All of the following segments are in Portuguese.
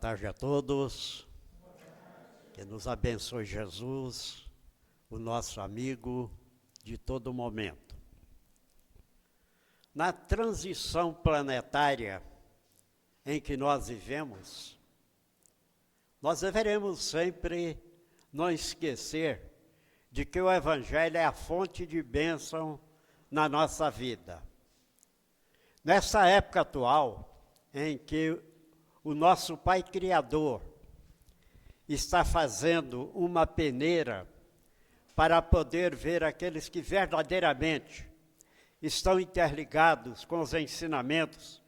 tarde a todos. Que nos abençoe Jesus, o nosso amigo de todo momento. Na transição planetária em que nós vivemos, nós deveremos sempre não esquecer de que o Evangelho é a fonte de bênção na nossa vida. Nessa época atual, em que o nosso Pai Criador está fazendo uma peneira para poder ver aqueles que verdadeiramente estão interligados com os ensinamentos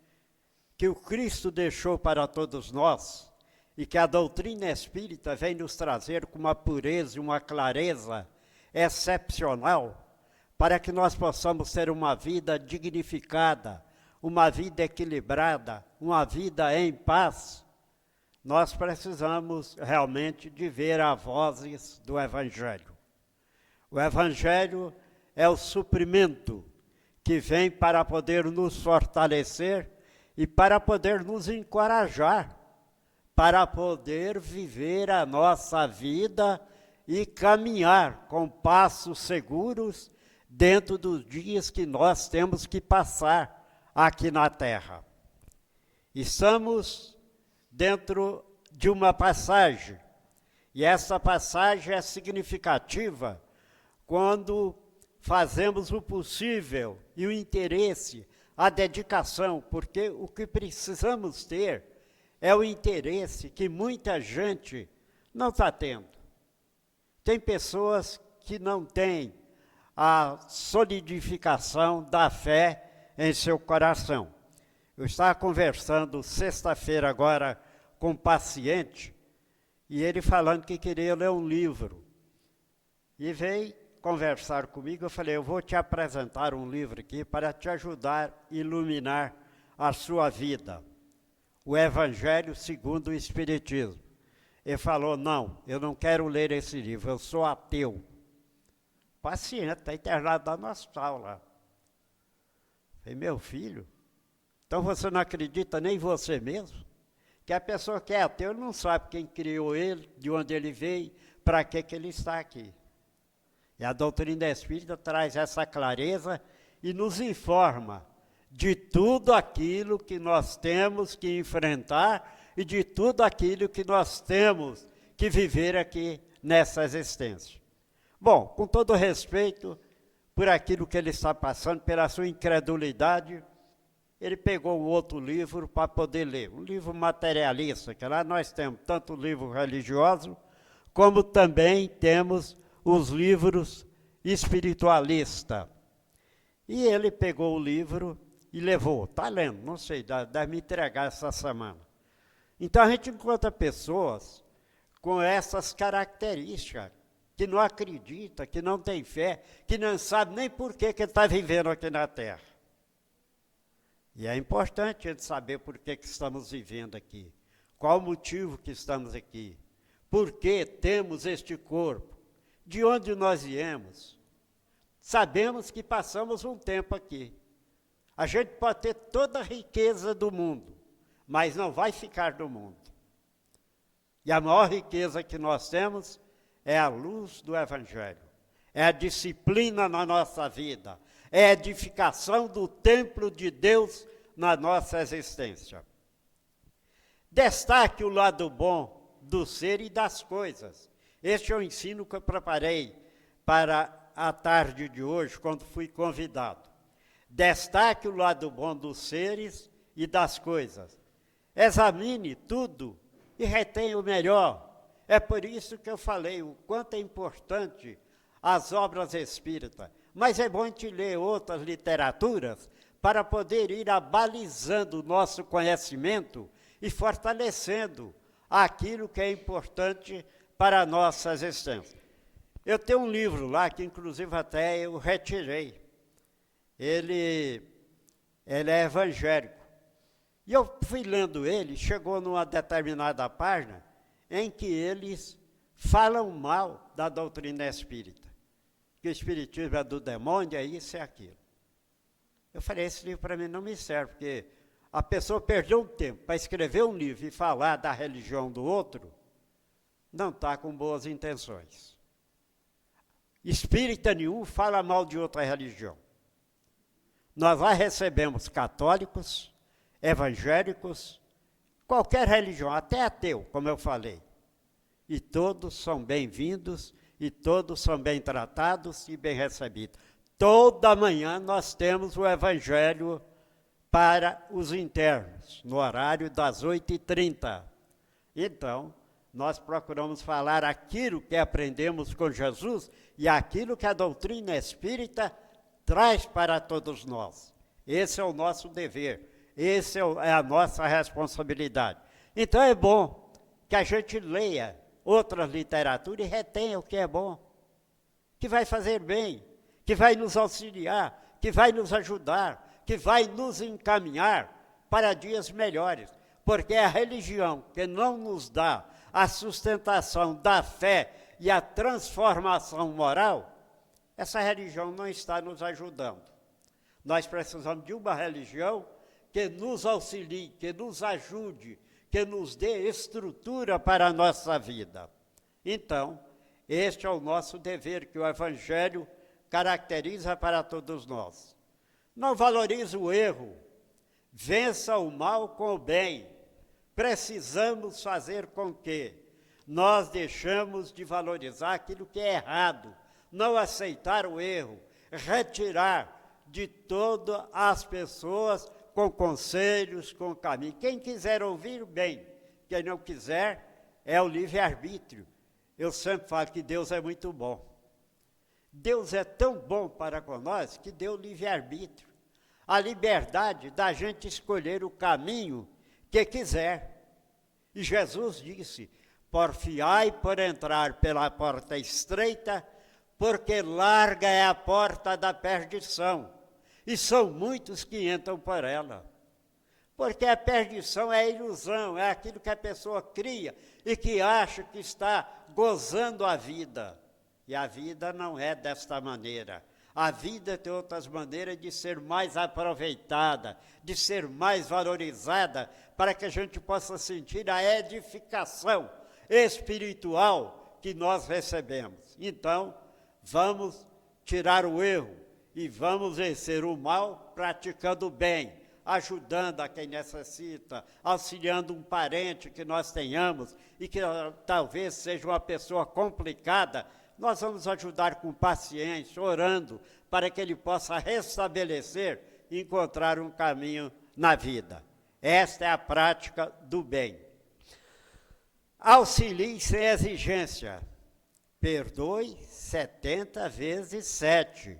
que o Cristo deixou para todos nós e que a doutrina espírita vem nos trazer com uma pureza e uma clareza excepcional para que nós possamos ter uma vida dignificada, uma vida equilibrada, uma vida em paz. Nós precisamos realmente de ver as vozes do Evangelho. O Evangelho é o suprimento que vem para poder nos fortalecer e para poder nos encorajar, para poder viver a nossa vida e caminhar com passos seguros dentro dos dias que nós temos que passar aqui na Terra. Estamos dentro de uma passagem, e essa passagem é significativa quando fazemos o possível e o interesse, a dedicação, porque o que precisamos ter é o interesse que muita gente não está tendo. Tem pessoas que não têm a solidificação da fé em seu coração. Eu estava conversando sexta-feira agora com um paciente, e ele falando que queria ler um livro. E veio conversar comigo, eu falei, eu vou te apresentar um livro aqui para te ajudar a iluminar a sua vida. O Evangelho segundo o Espiritismo. Ele falou, não, eu não quero ler esse livro, eu sou ateu. Paciente, está internado lá no hospital lá. Falei, meu filho, então você não acredita nem em você mesmo? Que a pessoa que é ateu não sabe quem criou ele, de onde ele veio, para que ele está aqui. E a doutrina espírita traz essa clareza e nos informa de tudo aquilo que nós temos que enfrentar e de tudo aquilo que nós temos que viver aqui nessa existência. Bom, com todo respeito por aquilo que ele está passando, pela sua incredulidade, ele pegou um outro livro para poder ler, um livro materialista, que lá nós temos tanto o livro religioso, como também temos os livros espiritualistas. E ele pegou o livro e levou, está lendo, não sei, deve me entregar essa semana. Então a gente encontra pessoas com essas características, que não acredita, que não tem fé, que não sabe nem por que está vivendo aqui na Terra. E é importante a gente saber por que estamos vivendo aqui, qual o motivo que estamos aqui, por que temos este corpo, de onde nós viemos. Sabemos que passamos um tempo aqui. A gente pode ter toda a riqueza do mundo, mas não vai ficar do mundo. E a maior riqueza que nós temos é a luz do Evangelho, é a disciplina na nossa vida, é a edificação do templo de Deus na nossa existência. Destaque o lado bom do ser e das coisas. Este é o ensino que eu preparei para a tarde de hoje, quando fui convidado. Destaque o lado bom dos seres e das coisas. Examine tudo e retenha o melhor. É por isso que eu falei o quanto é importante as obras espíritas. Mas é bom a gente ler outras literaturas para poder ir abalizando o nosso conhecimento e fortalecendo aquilo que é importante para a nossa existência. Eu tenho um livro lá, que inclusive até eu retirei. Ele é evangélico. E eu fui lendo ele, chegou numa determinada página, em que eles falam mal da doutrina espírita. Que o espiritismo é do demônio, é isso e aquilo. Eu falei, esse livro para mim não me serve, porque a pessoa perdeu um tempo para escrever um livro e falar da religião do outro, não está com boas intenções. Espírita nenhum fala mal de outra religião. Nós lá recebemos católicos, evangélicos, qualquer religião, até ateu, como eu falei. E todos são bem-vindos, e todos são bem tratados e bem recebidos. Toda manhã nós temos o evangelho para os internos, no horário das 8h30. Então, nós procuramos falar aquilo que aprendemos com Jesus e aquilo que a doutrina espírita traz para todos nós. Esse é o nosso dever, esse é a nossa responsabilidade. Então é bom que a gente leia outras literaturas e retenha o que é bom, que vai fazer bem, que vai nos auxiliar, que vai nos ajudar, que vai nos encaminhar para dias melhores. Porque a religião que não nos dá a sustentação da fé e a transformação moral, essa religião não está nos ajudando. Nós precisamos de uma religião que nos auxilie, que nos ajude, que nos dê estrutura para a nossa vida. Então, este é o nosso dever que o Evangelho caracteriza para todos nós. Não valorize o erro, vença o mal com o bem. Precisamos fazer com que nós deixamos de valorizar aquilo que é errado, não aceitar o erro, retirar de todas as pessoas com conselhos, com caminho. Quem quiser ouvir, bem. Quem não quiser, é o livre-arbítrio. Eu sempre falo que Deus é muito bom. Deus é tão bom para com nós que deu livre-arbítrio. A liberdade da gente escolher o caminho que quiser. E Jesus disse, porfiai por entrar pela porta estreita, porque larga é a porta da perdição. E são muitos que entram por ela. Porque a perdição é a ilusão, é aquilo que a pessoa cria e que acha que está gozando a vida. E a vida não é desta maneira. A vida tem outras maneiras de ser mais aproveitada, de ser mais valorizada, para que a gente possa sentir a edificação espiritual que nós recebemos. Então, vamos tirar o erro e vamos vencer o mal praticando o bem, ajudando a quem necessita, auxiliando um parente que nós tenhamos e que talvez seja uma pessoa complicada. Nós vamos ajudar com paciência, orando, para que ele possa restabelecer e encontrar um caminho na vida. Esta é a prática do bem. Auxilie sem exigência. Perdoe 70 vezes 7.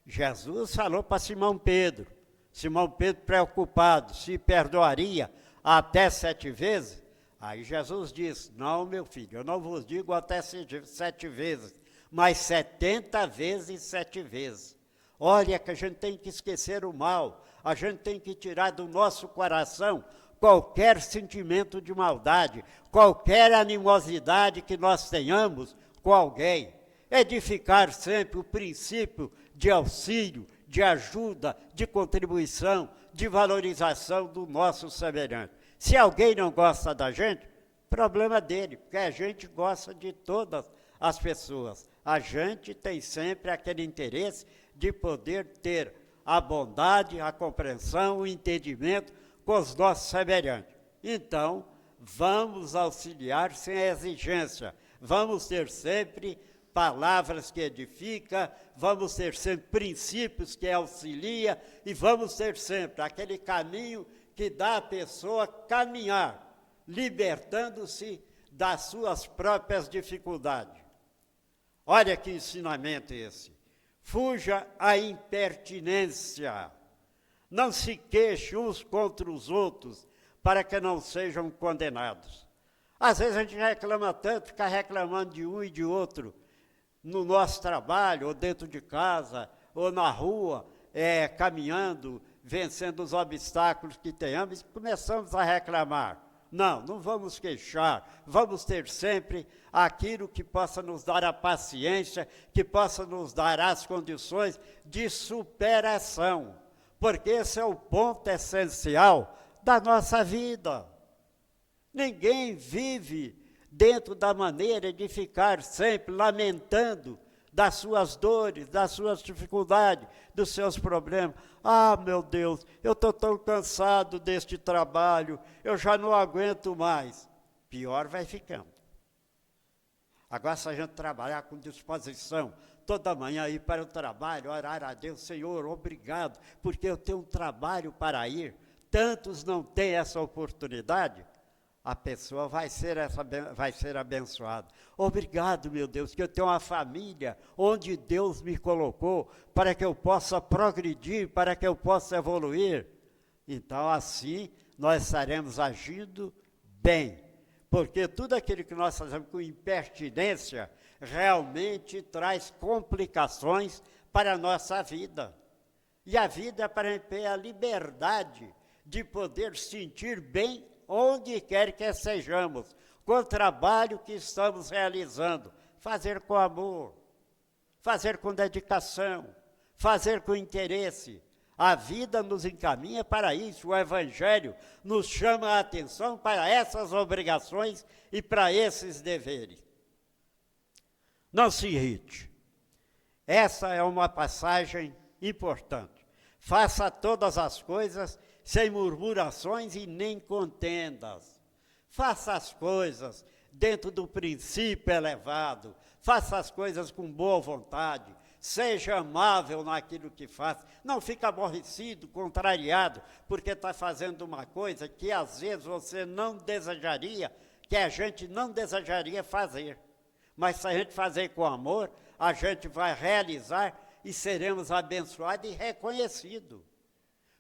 Jesus falou para Simão Pedro. Simão Pedro preocupado, se perdoaria até 7 vezes. Aí Jesus disse, não, meu filho, eu não vos digo até 7 vezes, mas 70 vezes 7 vezes. Olha que a gente tem que esquecer o mal, a gente tem que tirar do nosso coração qualquer sentimento de maldade, qualquer animosidade que nós tenhamos com alguém. Edificar sempre o princípio de auxílio, de ajuda, de contribuição, de valorização do nosso semelhante. Se alguém não gosta da gente, problema dele, porque a gente gosta de todas as pessoas. A gente tem sempre aquele interesse de poder ter a bondade, a compreensão, o entendimento com os nossos semelhantes. Então, vamos auxiliar sem exigência, vamos ter sempre palavras que edificam, vamos ter sempre princípios que auxiliam e vamos ter sempre aquele caminho que dá à pessoa caminhar, libertando-se das suas próprias dificuldades. Olha que ensinamento esse. Fuja a impertinência. Não se queixe uns contra os outros, para que não sejam condenados. Às vezes a gente reclama tanto, fica reclamando de um e de outro, no nosso trabalho, ou dentro de casa, ou na rua, caminhando, vencendo os obstáculos que tenhamos, e começamos a reclamar. Não, não vamos queixar, vamos ter sempre aquilo que possa nos dar a paciência, que possa nos dar as condições de superação, porque esse é o ponto essencial da nossa vida. Ninguém vive dentro da maneira de ficar sempre lamentando das suas dores, das suas dificuldades, dos seus problemas. Ah, meu Deus, eu estou tão cansado deste trabalho, eu já não aguento mais. Pior vai ficando. Agora, se a gente trabalhar com disposição, toda manhã ir para o trabalho, orar a Deus, Senhor, obrigado, porque eu tenho um trabalho para ir. Tantos não têm essa oportunidade, a pessoa vai ser abençoada. Obrigado, meu Deus, que eu tenho uma família onde Deus me colocou para que eu possa progredir, para que eu possa evoluir. Então, assim, nós estaremos agindo bem, porque tudo aquilo que nós fazemos com impertinência realmente traz complicações para a nossa vida. E a vida é para ter a liberdade de poder sentir bem onde quer que sejamos, com o trabalho que estamos realizando, fazer com amor, fazer com dedicação, fazer com interesse. A vida nos encaminha para isso, o Evangelho nos chama a atenção para essas obrigações e para esses deveres. Não se irrite. Essa é uma passagem importante. Faça todas as coisas sem murmurações e nem contendas. Faça as coisas dentro do princípio elevado. Faça as coisas com boa vontade. Seja amável naquilo que faz. Não fique aborrecido, contrariado, porque está fazendo uma coisa que às vezes você não desejaria, que a gente não desejaria fazer. Mas se a gente fazer com amor, a gente vai realizar e seremos abençoados e reconhecidos.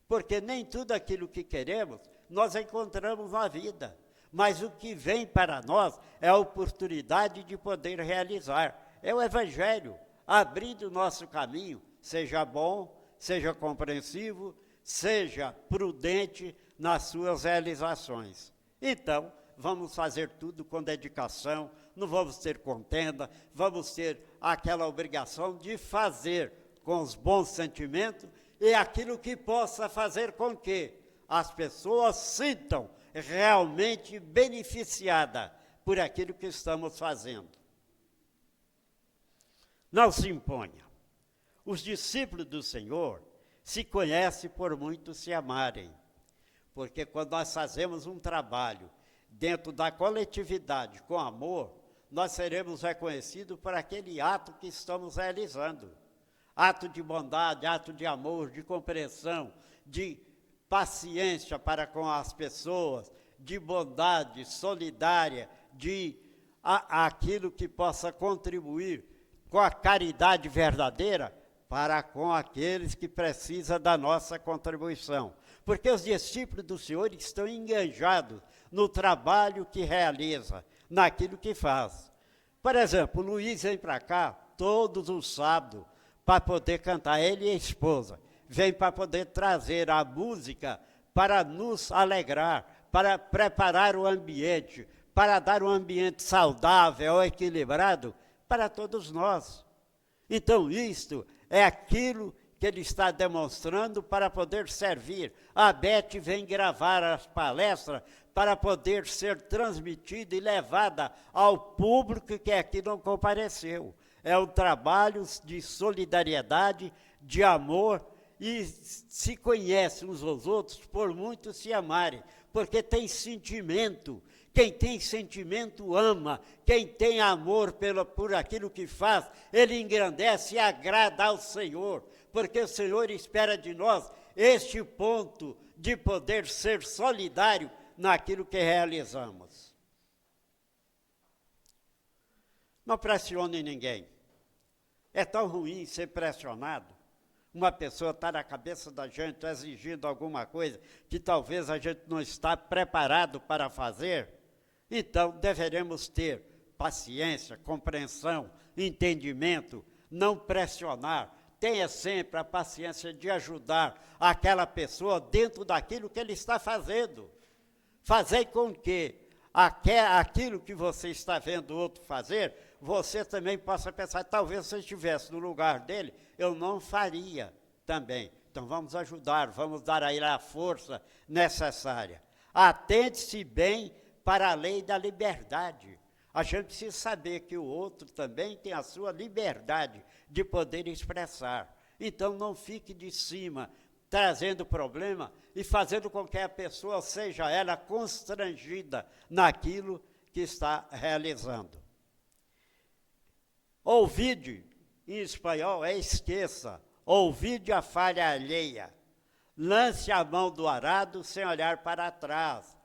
Porque nem tudo aquilo que queremos, nós encontramos na vida. Mas o que vem para nós é a oportunidade de poder realizar. É o Evangelho, abrindo o nosso caminho, seja bom, seja compreensivo, seja prudente nas suas realizações. Então, vamos fazer tudo com dedicação, não vamos ter contenda, vamos ter aquela obrigação de fazer com os bons sentimentos e aquilo que possa fazer com que as pessoas sintam realmente beneficiadas por aquilo que estamos fazendo. Não se imponha. Os discípulos do Senhor se conhecem por muito se amarem, porque quando nós fazemos um trabalho dentro da coletividade com amor, nós seremos reconhecidos por aquele ato que estamos realizando. Ato de bondade, ato de amor, de compreensão, de paciência para com as pessoas, de bondade solidária, de aquilo que possa contribuir com a caridade verdadeira para com aqueles que precisam da nossa contribuição. Porque os discípulos do Senhor estão engajados no trabalho que realiza, naquilo que faz. Por exemplo, o Luiz vem para cá todos os sábados para poder cantar, ele e a esposa. Vem para poder trazer a música para nos alegrar, para preparar o ambiente, para dar um ambiente saudável, equilibrado para todos nós. Então, isto é aquilo que ele está demonstrando para poder servir. A Beth vem gravar as palestras para poder ser transmitida e levada ao público que aqui não compareceu. É um trabalho de solidariedade, de amor, e se conhecem uns aos outros por muito se amarem, porque tem sentimento. Quem tem sentimento ama, quem tem amor por aquilo que faz, ele engrandece e agrada ao Senhor, porque o Senhor espera de nós este ponto de poder ser solidário naquilo que realizamos. Não pressione ninguém. É tão ruim ser pressionado. Uma pessoa está na cabeça da gente exigindo alguma coisa que talvez a gente não está preparado para fazer. Então, deveremos ter paciência, compreensão, entendimento, não pressionar. Tenha sempre a paciência de ajudar aquela pessoa dentro daquilo que ele está fazendo. Fazer com que aquilo que você está vendo o outro fazer, você também possa pensar, talvez se eu estivesse no lugar dele, eu não faria também. Então vamos ajudar, vamos dar a ele a força necessária. Atente-se bem para a lei da liberdade. A gente precisa saber que o outro também tem a sua liberdade de poder expressar. Então não fique de cima, trazendo problema e fazendo com que a pessoa seja ela constrangida naquilo que está realizando. Ouvide, em espanhol, esqueça. Ouvide a falha alheia. Lance a mão do arado sem olhar para trás.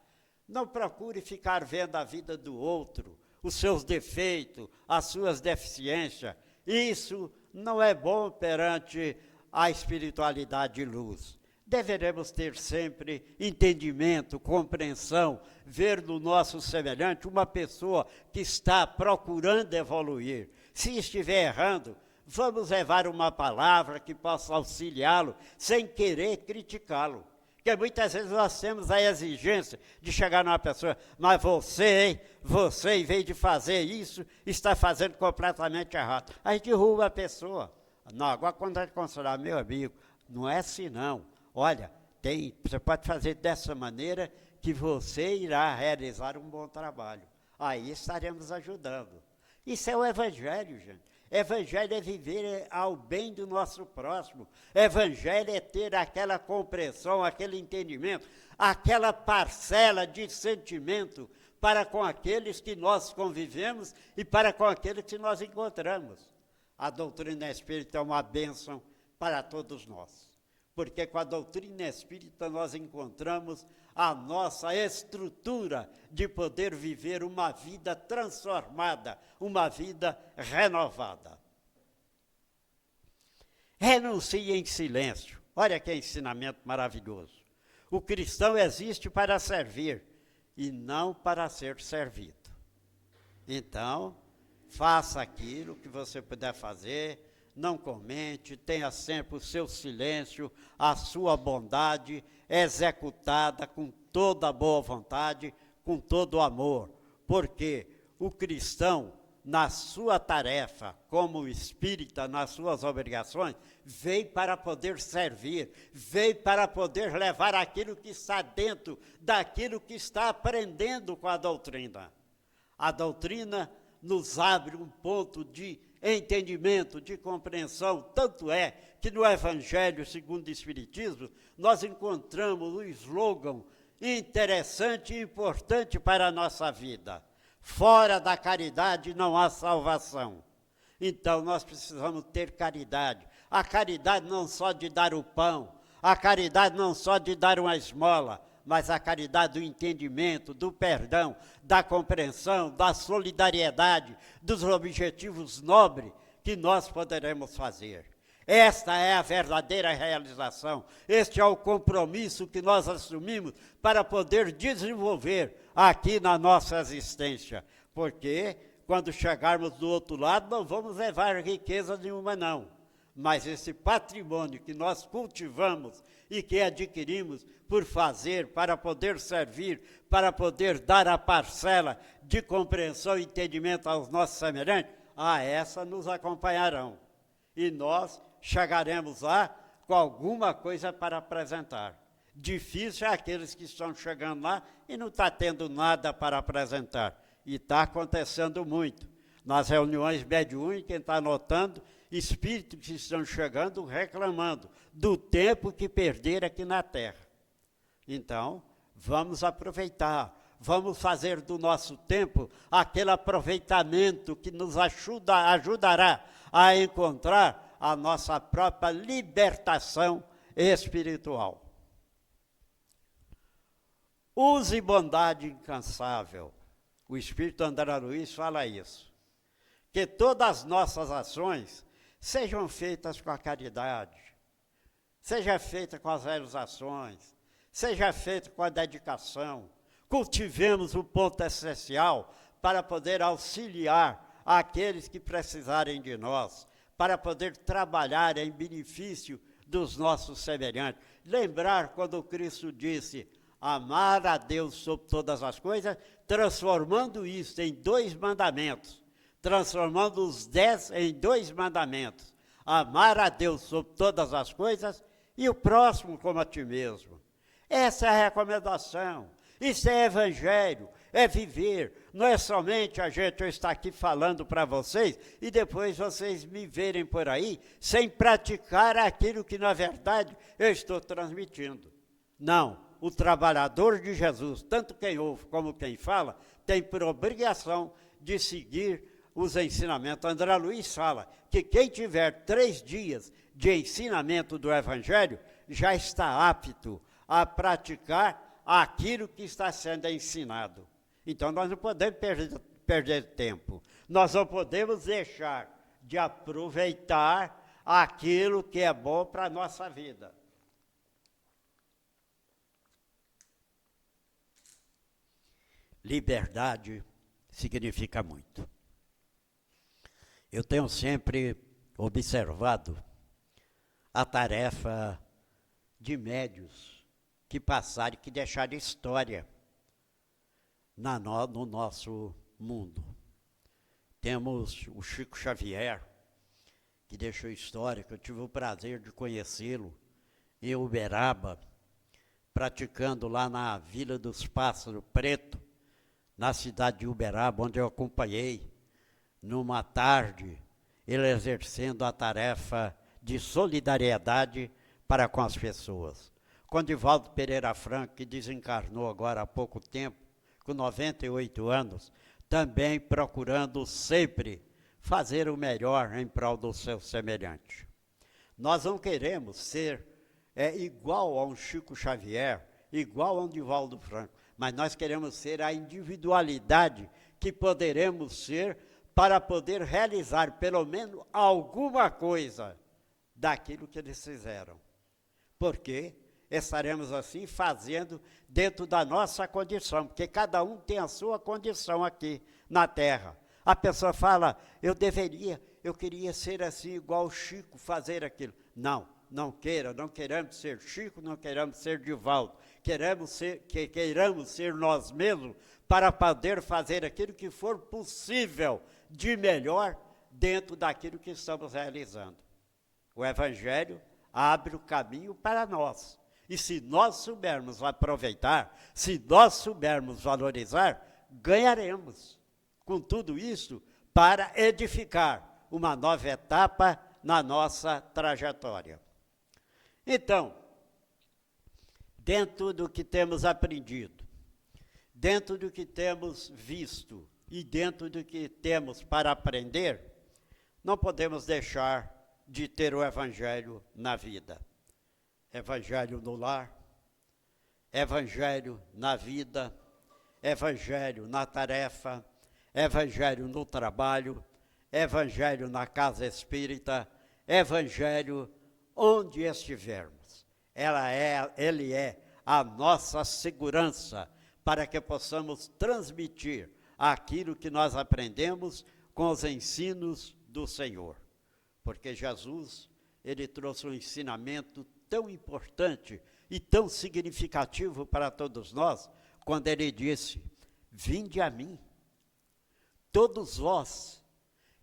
Não procure ficar vendo a vida do outro, os seus defeitos, as suas deficiências. Isso não é bom perante a espiritualidade de luz. Deveremos ter sempre entendimento, compreensão, ver no nosso semelhante uma pessoa que está procurando evoluir. Se estiver errando, vamos levar uma palavra que possa auxiliá-lo, sem querer criticá-lo. Porque muitas vezes nós temos a exigência de chegar numa pessoa, mas você, em vez de fazer isso, está fazendo completamente errado. Aí derruba a pessoa. Não, agora quando a gente considerar, meu amigo, não é assim não. Olha, você pode fazer dessa maneira que você irá realizar um bom trabalho. Aí estaremos ajudando. Isso é o Evangelho, gente. Evangelho é viver ao bem do nosso próximo. Evangelho é ter aquela compreensão, aquele entendimento, aquela parcela de sentimento para com aqueles que nós convivemos e para com aqueles que nós encontramos. A doutrina espírita é uma bênção para todos nós. Porque com a doutrina espírita nós encontramos a nossa estrutura de poder viver uma vida transformada, uma vida renovada. Renuncie em silêncio. Olha que ensinamento maravilhoso. O cristão existe para servir e não para ser servido. Então, faça aquilo que você puder fazer, não comente, tenha sempre o seu silêncio, a sua bondade executada com toda a boa vontade, com todo o amor, porque o cristão, na sua tarefa, como espírita, nas suas obrigações, veio para poder servir, veio para poder levar aquilo que está dentro daquilo que está aprendendo com a doutrina. A doutrina nos abre um ponto de entendimento, de compreensão, tanto é que no Evangelho segundo o Espiritismo, nós encontramos um slogan interessante e importante para a nossa vida. Fora da caridade não há salvação. Então nós precisamos ter caridade. A caridade não só de dar o pão, a caridade não só de dar uma esmola, mas a caridade do entendimento, do perdão, da compreensão, da solidariedade, dos objetivos nobres que nós poderemos fazer. Esta é a verdadeira realização, este é o compromisso que nós assumimos para poder desenvolver aqui na nossa existência, porque quando chegarmos do outro lado não vamos levar riqueza nenhuma não, mas esse patrimônio que nós cultivamos e que adquirimos por fazer, para poder servir, para poder dar a parcela de compreensão e entendimento aos nossos semelhantes, essa nos acompanharão. E nós chegaremos lá com alguma coisa para apresentar. Difícil é aqueles que estão chegando lá e não está tendo nada para apresentar. E está acontecendo muito. Nas reuniões mediúnicas, quem está notando, espíritos que estão chegando reclamando do tempo que perderam aqui na Terra. Então, vamos aproveitar, vamos fazer do nosso tempo aquele aproveitamento que nos ajudará a encontrar a nossa própria libertação espiritual. Use bondade incansável. O Espírito André Luiz fala isso. Que todas as nossas ações sejam feitas com a caridade, seja feita com as realizações, seja feita com a dedicação. Cultivemos o ponto essencial para poder auxiliar aqueles que precisarem de nós, para poder trabalhar em benefício dos nossos semelhantes. Lembrar quando Cristo disse, amar a Deus sobre todas as coisas, transformando isso em 2 mandamentos, transformando os 10 em 2 mandamentos. Amar a Deus sobre todas as coisas e o próximo como a ti mesmo. Essa é a recomendação. Isso é evangelho, é viver. Não é somente a gente estar aqui falando para vocês e depois vocês me verem por aí sem praticar aquilo que, na verdade, eu estou transmitindo. Não, o trabalhador de Jesus, tanto quem ouve como quem fala, tem por obrigação de seguir os ensinamentos. André Luiz fala que quem tiver 3 dias de ensinamento do Evangelho já está apto a praticar aquilo que está sendo ensinado. Então nós não podemos perder tempo. Nós não podemos deixar de aproveitar aquilo que é bom para a nossa vida. Liberdade significa muito. Eu tenho sempre observado a tarefa de médios que passaram e que deixaram história no nosso mundo. Temos o Chico Xavier, que deixou história, que eu tive o prazer de conhecê-lo em Uberaba, praticando lá na Vila dos Pássaros Preto, na cidade de Uberaba, onde eu acompanhei, numa tarde, ele exercendo a tarefa de solidariedade para com as pessoas. Com Divaldo Pereira Franco, que desencarnou agora há pouco tempo, com 98 anos, também procurando sempre fazer o melhor em prol do seu semelhante. Nós não queremos ser igual a um Chico Xavier, igual a um Divaldo Franco, mas nós queremos ser a individualidade que poderemos ser para poder realizar pelo menos alguma coisa daquilo que eles fizeram. Porque estaremos assim fazendo dentro da nossa condição, porque cada um tem a sua condição aqui na Terra. A pessoa fala, eu queria ser assim igual o Chico, fazer aquilo. Não queremos ser Chico, não queremos ser Divaldo. Queremos ser nós mesmos para poder fazer aquilo que for possível de melhor dentro daquilo que estamos realizando. O Evangelho abre o caminho para nós. E se nós soubermos aproveitar, se nós soubermos valorizar, ganharemos com tudo isso para edificar uma nova etapa na nossa trajetória. Então, dentro do que temos aprendido, dentro do que temos visto e dentro do que temos para aprender, não podemos deixar de ter o Evangelho na vida. Evangelho no lar, Evangelho na vida, Evangelho na tarefa, Evangelho no trabalho, Evangelho na casa espírita, Evangelho onde estivermos. Ele é a nossa segurança para que possamos transmitir aquilo que nós aprendemos com os ensinos do Senhor. Porque Jesus, ele trouxe um ensinamento tão importante e tão significativo para todos nós, quando ele disse, vinde a mim, todos vós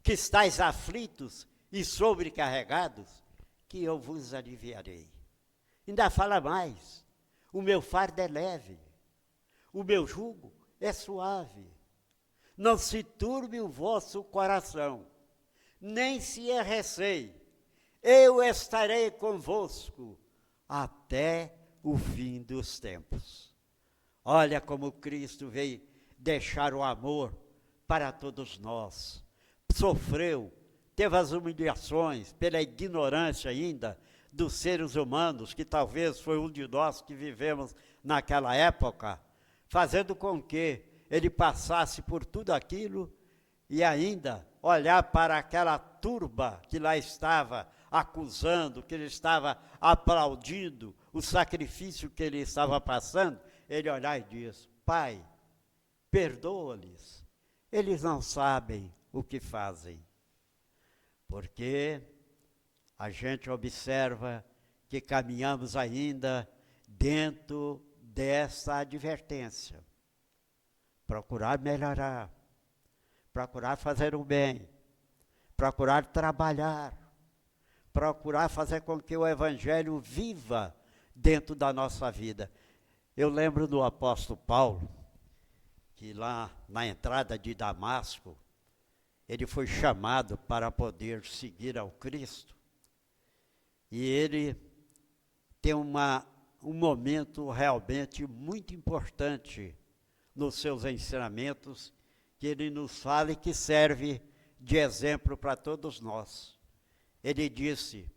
que estáis aflitos e sobrecarregados, que eu vos aliviarei. Ainda fala mais, o meu fardo é leve, o meu jugo é suave. Não se turbe o vosso coração, nem se receie. Eu estarei convosco até o fim dos tempos. Olha como Cristo veio deixar o amor para todos nós. Sofreu, teve as humilhações pela ignorância ainda dos seres humanos, que talvez foi um de nós que vivemos naquela época, fazendo com que ele passasse por tudo aquilo e ainda olhar para aquela turba que lá estava acusando, que ele estava aplaudindo o sacrifício que ele estava passando, ele olhar e diz, Pai, perdoa-lhes, eles não sabem o que fazem. Porque a gente observa que caminhamos ainda dentro dessa advertência. Procurar melhorar, procurar fazer o bem, procurar trabalhar, procurar fazer com que o Evangelho viva dentro da nossa vida. Eu lembro do apóstolo Paulo, que lá na entrada de Damasco, ele foi chamado para poder seguir ao Cristo. E ele tem um momento realmente muito importante nos seus ensinamentos, que ele nos fala e que serve de exemplo para todos nós. Ele disse: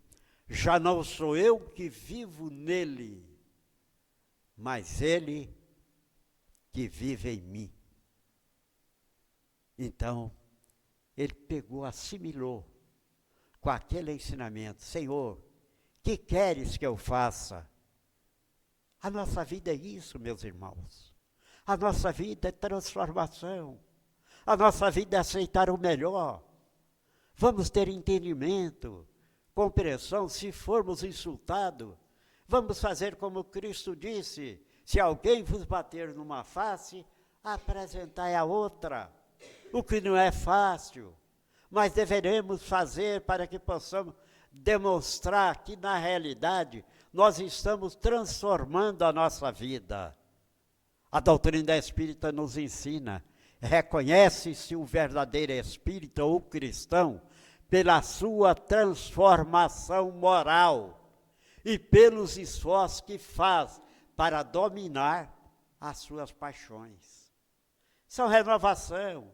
já não sou eu que vivo nele, mas ele que vive em mim. Então, ele pegou, assimilou com aquele ensinamento: Senhor, que queres que eu faça? A nossa vida é isso, meus irmãos. A nossa vida é transformação. A nossa vida é aceitar o melhor. Vamos ter entendimento, compreensão. Se formos insultados, vamos fazer como Cristo disse: se alguém vos bater numa face, apresentai a outra. O que não é fácil, mas deveremos fazer para que possamos demonstrar que, na realidade, nós estamos transformando a nossa vida. A doutrina espírita nos ensina: reconhece-se o verdadeiro espírita ou cristão pela sua transformação moral e pelos esforços que faz para dominar as suas paixões. São renovação.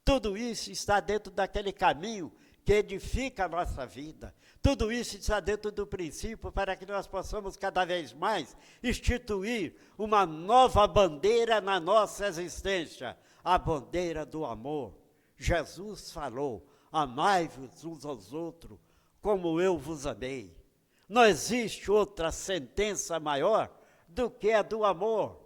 Tudo isso está dentro daquele caminho que edifica a nossa vida. Tudo isso está dentro do princípio para que nós possamos cada vez mais instituir uma nova bandeira na nossa existência, a bandeira do amor. Jesus falou: amai-vos uns aos outros como eu vos amei. Não existe outra sentença maior do que a do amor,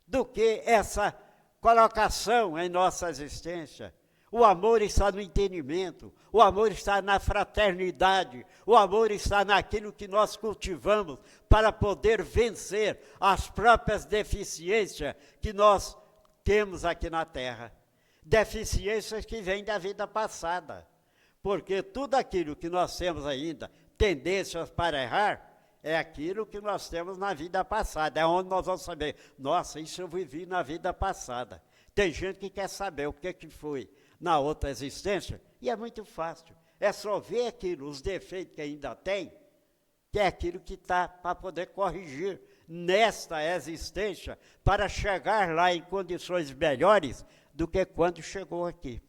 do que essa colocação em nossa existência. O amor está no entendimento, o amor está na fraternidade, o amor está naquilo que nós cultivamos para poder vencer as próprias deficiências que nós temos aqui na Terra. Deficiências que vêm da vida passada, porque tudo aquilo que nós temos ainda, tendências para errar, é aquilo que nós temos na vida passada. É onde nós vamos saber: nossa, isso eu vivi na vida passada. Tem gente que quer saber o que foi na outra existência, e é muito fácil. É só ver aquilo, os defeitos que ainda tem, que é aquilo que está para poder corrigir nesta existência, para chegar lá em condições melhores do que quando chegou aqui.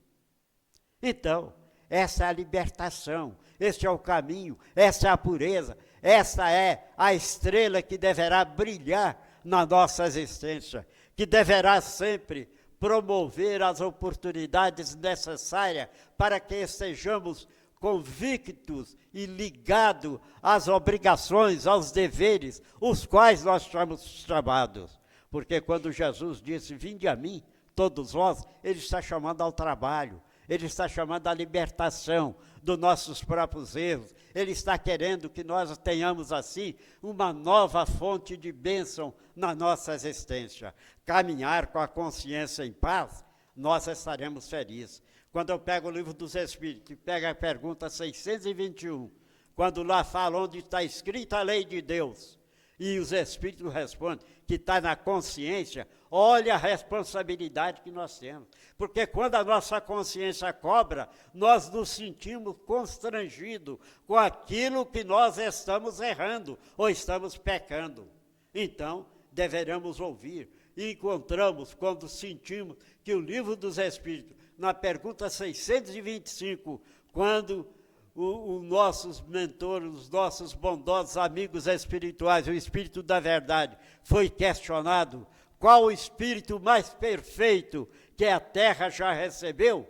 Então, essa é a libertação, esse é o caminho, essa é a pureza, essa é a estrela que deverá brilhar na nossa existência, que deverá sempre promover as oportunidades necessárias para que estejamos convictos e ligados às obrigações, aos deveres, os quais nós somos chamados. Porque quando Jesus disse: vinde a mim, todos vós, ele está chamando ao trabalho, ele está chamando à libertação dos nossos próprios erros. Ele está querendo que nós tenhamos, assim, uma nova fonte de bênção na nossa existência. Caminhar com a consciência em paz, nós estaremos felizes. Quando eu pego o livro dos Espíritos, pego a pergunta 621, quando lá fala onde está escrita a lei de Deus, e os Espíritos respondem que está na consciência, olha a responsabilidade que nós temos. Porque quando a nossa consciência cobra, nós nos sentimos constrangidos com aquilo que nós estamos errando ou estamos pecando. Então, deveremos ouvir. E encontramos, quando sentimos que o livro dos Espíritos, na pergunta 625, quando os nossos mentores, os nossos bondosos amigos espirituais, o Espírito da Verdade, foi questionado qual o Espírito mais perfeito que a Terra já recebeu,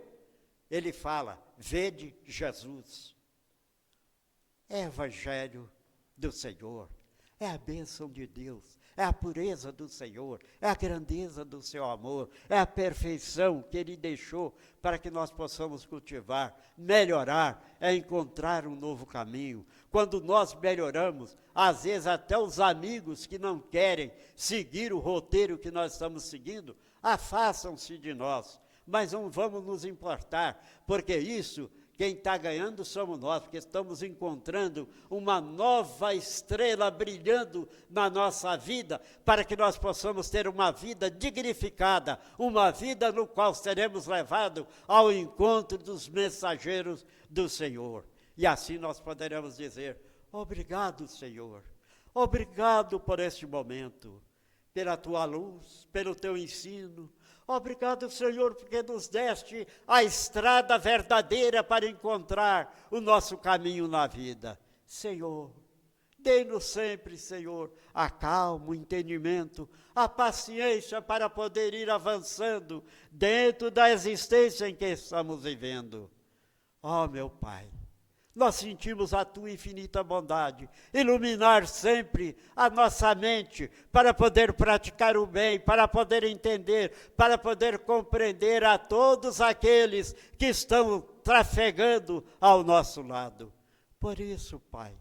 ele fala: vede Jesus. É o Evangelho do Senhor, é a bênção de Deus, é a pureza do Senhor, é a grandeza do seu amor, é a perfeição que Ele deixou para que nós possamos cultivar, melhorar, é encontrar um novo caminho. Quando nós melhoramos, às vezes até os amigos que não querem seguir o roteiro que nós estamos seguindo, afastam-se de nós, mas não vamos nos importar, porque isso Quem está ganhando somos nós, porque estamos encontrando uma nova estrela brilhando na nossa vida, para que nós possamos ter uma vida dignificada, uma vida no qual seremos levados ao encontro dos mensageiros do Senhor. E assim nós poderemos dizer: obrigado, Senhor, obrigado por este momento, pela tua luz, pelo teu ensino. Obrigado, Senhor, porque nos deste a estrada verdadeira para encontrar o nosso caminho na vida. Senhor, dê-nos sempre, Senhor, a calma, o entendimento, a paciência para poder ir avançando dentro da existência em que estamos vivendo. Ó, meu Pai, nós sentimos a tua infinita bondade, iluminar sempre a nossa mente para poder praticar o bem, para poder entender, para poder compreender a todos aqueles que estão trafegando ao nosso lado. Por isso, Pai,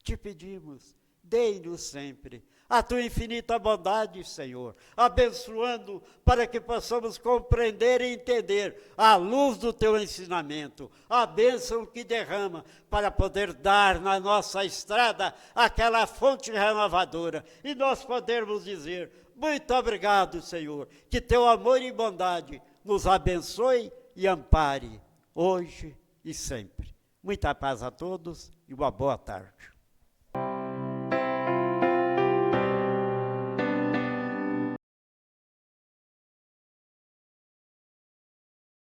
te pedimos, dê-nos sempre a tua infinita bondade, Senhor, abençoando para que possamos compreender e entender a luz do teu ensinamento, a bênção que derrama para poder dar na nossa estrada aquela fonte renovadora e nós podermos dizer: muito obrigado, Senhor, que teu amor e bondade nos abençoe e ampare hoje e sempre. Muita paz a todos e uma boa tarde.